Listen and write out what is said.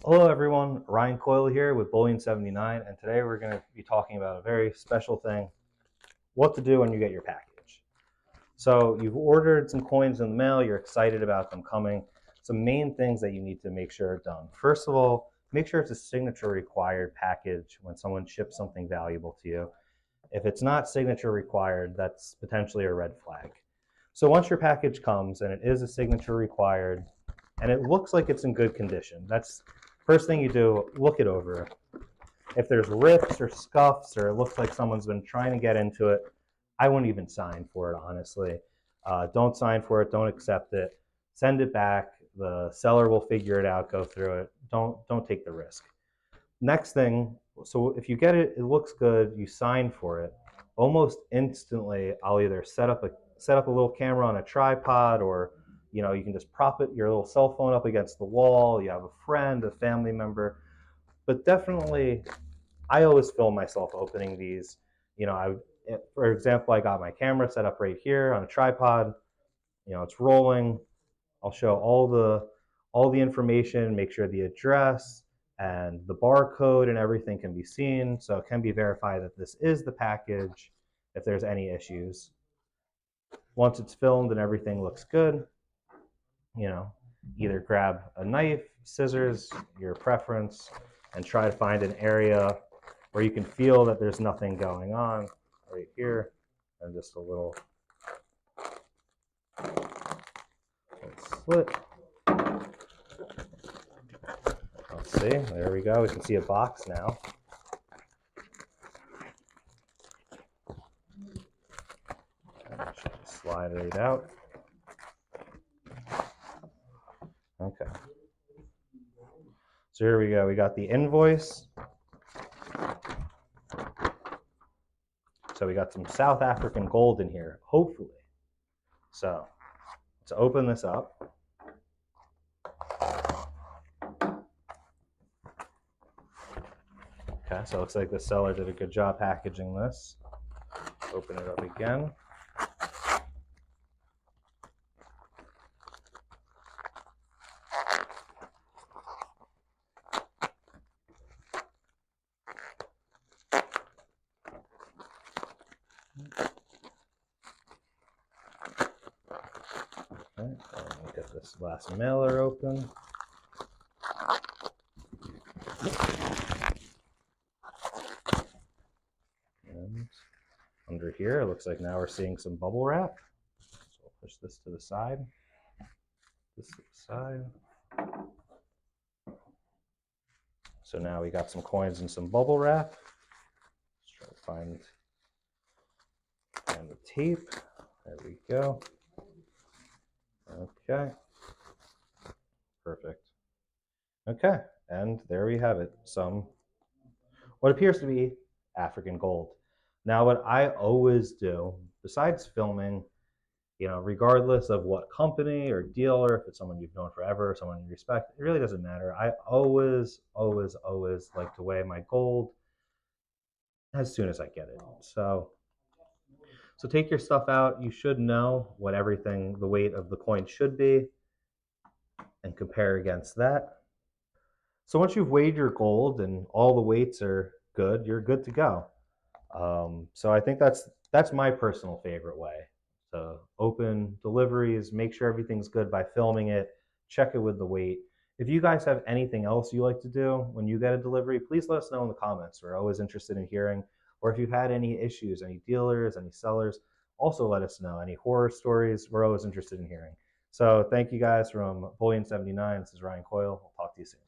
Hello everyone, Ryan Coyle here with Bullion 79, and today we're going to be talking about a very special thing, what to do when you get your package. So you've ordered some coins in the mail, you're excited about them coming. Some main things that you need to make sure are done. First of all, make sure it's a signature required package when someone ships something valuable to you. If it's not signature required, that's potentially a red flag. So once your package comes and it is a signature required, and it looks like it's in good condition, that's first thing you do, look it over. If there's rips or scuffs or it looks like someone's been trying to get into it, I wouldn't even sign for it, honestly. Don't sign for it, don't accept it, send it back. The seller will figure it out, go through it. Don't take the risk. Next thing, so if you get it, it looks good, you sign for it, almost instantly I'll either set up a little camera on a tripod, or you can just prop it, your little cell phone up against the wall. You have a friend, a family member, but definitely I always film myself opening these. For example, I got my camera set up right here on a tripod. It's rolling. I'll show all the information, make sure the address and the barcode and everything can be seen, so it can be verified that this is the package if there's any issues. Once it's filmed and everything looks good, either grab a knife, scissors, your preference, and try to find an area where you can feel that there's nothing going on right here, and just a little slit. Let's see, there we go. We can see a box now. Just slide it out. Okay. So here we go. We got the invoice. So we got some South African gold in here, hopefully. So let's open this up. Okay, so it looks like the seller did a good job packaging this. Open it up again. Okay, let me get this last mailer open. And under here, it looks like now we're seeing some bubble wrap. So I'll push this to the side. This to the side. So now we got some coins and some bubble wrap. Let's try to find the tape. There we go. Okay. Perfect. Okay, and there we have it. Some what appears to be African gold. Now, what I always do, besides filming, regardless of what company or dealer, if it's someone you've known forever, someone you respect, it really doesn't matter. I always like to weigh my gold as soon as I get it. So take your stuff out. You should know what the weight of the coin should be, and compare against that. So once you've weighed your gold and all the weights are good, you're good to go. So I think that's my personal favorite way to open deliveries, make sure everything's good by filming it, check it with the weight. If you guys have anything else you like to do when you get a delivery, please let us know in the comments. We're always interested in hearing. Or if you've had any issues, any dealers, any sellers, also let us know. Any horror stories, we're always interested in hearing. So thank you guys from Bullion 79. This is Ryan Coyle. We'll talk to you soon.